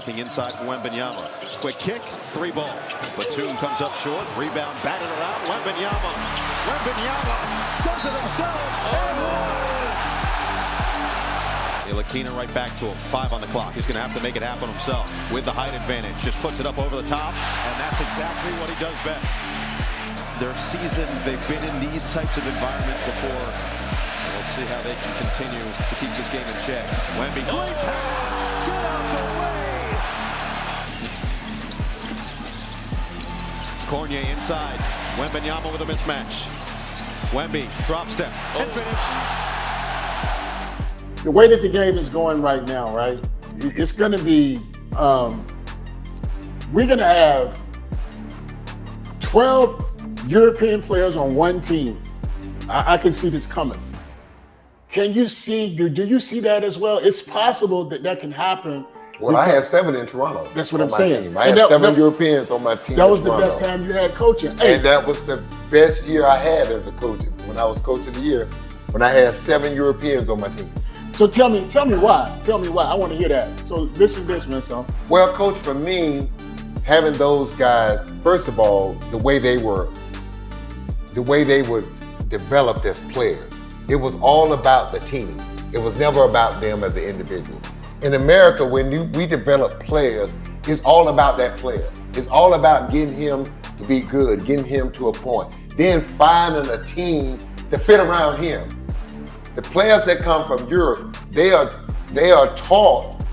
looking inside for Wembanyama. Quick kick, 3-ball. Batum comes up short, rebound batted around. Wembanyama does it himself and one. Ntilikina right back to him. 5 on the clock. He's going to have to make it happen himself with the height advantage. Just puts it up over the top, and that's exactly what he does best. Their season, they've been in these types of environments before. We'll see how they can continue to keep this game in check. Wemby, great pass! Get out the way! Cornier inside. Wembanyama with a mismatch. Wemby, drop step, and finish. The way that the game is going right now, right? It's going to be, we're going to have 12 European players on one team. I can see this coming. Can you see, do you see that as well? It's possible that that can happen. Well, I had 7 in Toronto. That's what I'm saying. Team. I had 7 Europeans on my team. That was the best time you had coaching. Hey. And that was the best year I had as a coach when I was coach of the year, when I had 7 Europeans on my team. So tell me why. Tell me why. I want to hear that. So listen to this, Vincent. Well, coach, for me, having those guys, first of all, the way they were developed as players, it was all about the team. It was never about them as an individual. In America, when we develop players, it's all about that player. It's all about getting him to be good, getting him to a point, then finding a team to fit around him. The players that come from Europe, they are taught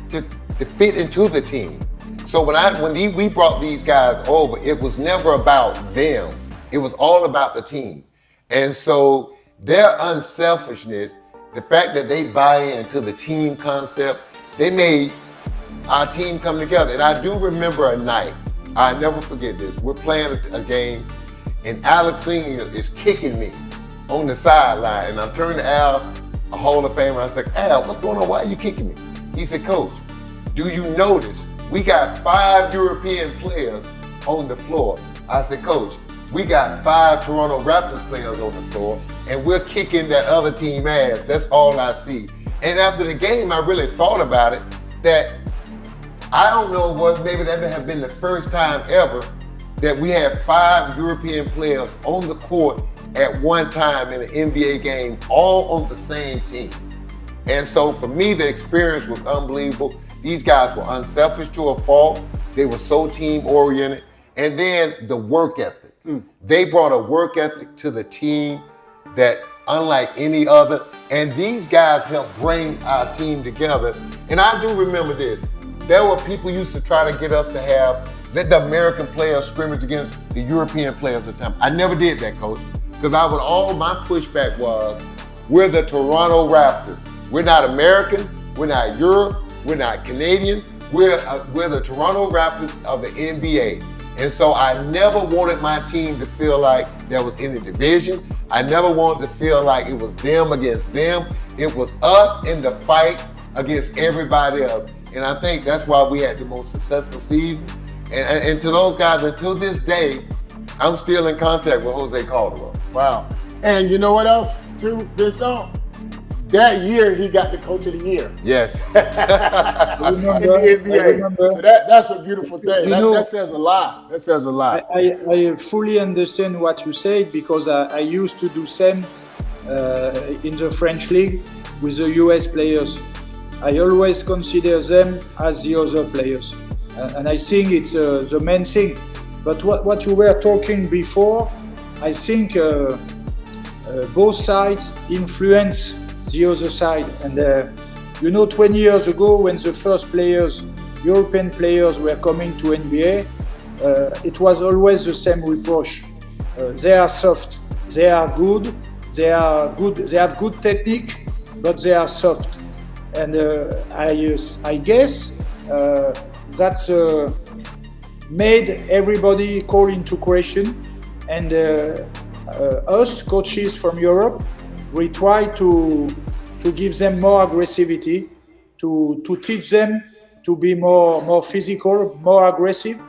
to fit into the team. So when we brought these guys over, it was never about them. It was all about the team. And so their unselfishness, the fact that they buy into the team concept, they made our team come together. And I do remember a night, I never forget this. We're playing a game, and Alex Senior is kicking me on the sideline. And I'm turning to Al, a Hall of Famer. I said, Al, what's going on? Why are you kicking me? He said, Coach, do you notice we got 5 European players on the floor? I said, Coach, we got 5 Toronto Raptors players on the floor, and we're kicking that other team ass. That's all I see. And after the game, I really thought about it, that I don't know what, maybe that may have been the first time ever that we had 5 European players on the court at one time in an NBA game, all on the same team. And so for me, the experience was unbelievable. These guys were unselfish to a fault. They were so team-oriented. And then the work ethic. They brought a work ethic to the team that unlike any other. And these guys helped bring our team together. And I do remember this. There were people used to try to get us to let the American players scrimmage against the European players at the time. I never did that, Coach. Because all my pushback was, we're the Toronto Raptors. We're not American, we're not Europe, we're not Canadian. We're the Toronto Raptors of the NBA. And so I never wanted my team to feel like there was any division. I never wanted to feel like it was them against them. It was us in the fight against everybody else. And I think that's why we had the most successful season. And to those guys, until this day, I'm still in contact with Jose Calderon. Wow. And you know what else, too, Vincent? That year, he got the Coach of the Year. Yes. In the NBA. So that's a beautiful thing. That says a lot. That says a lot. I fully understand what you said, because I used to do same in the French league with the US players. I always consider them as the other players. And I think it's the main thing. But what you were talking before, I think both sides influence the other side. And 20 years ago, when the first European players were coming to NBA, it was always the same reproach. They are soft, they are good, they have good technique, but they are soft. And I guess that's made everybody call into question. And us coaches from Europe, we try to give them more aggressivity, to teach them to be more physical, more aggressive.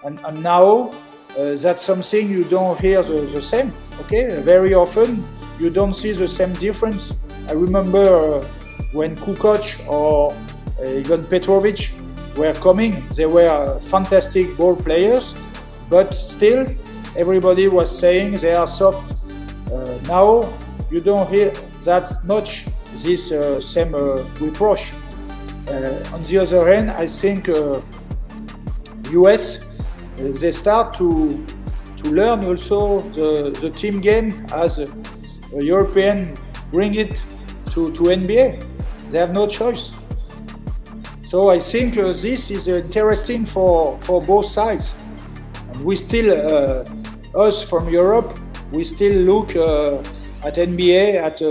And now that's something you don't hear the same. Okay, very often you don't see the same difference. I remember when Kukoc or even Petrovic were coming. They were fantastic ball players, but still everybody was saying they are soft. Now you don't hear that much this same reproach. On the other hand, I think US they start to learn also the team game as a European bring it to NBA. They have no choice. So I think this is interesting for both sides. And we still, us from Europe, we still look at NBA, at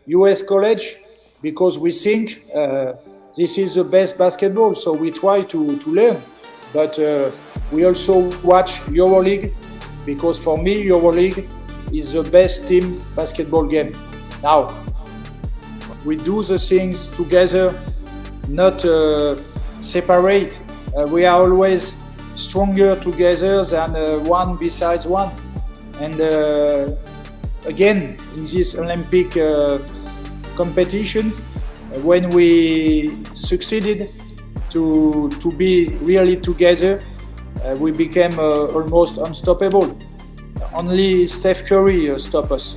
US college, because we think this is the best basketball. So we try to learn. But we also watch EuroLeague, because for me, EuroLeague is the best team basketball game. Now, we do the things together, not separate. We are always stronger together than one besides one. And again, in this Olympic competition, when we succeeded to be really together, we became almost unstoppable. Only Steph Curry stopped us.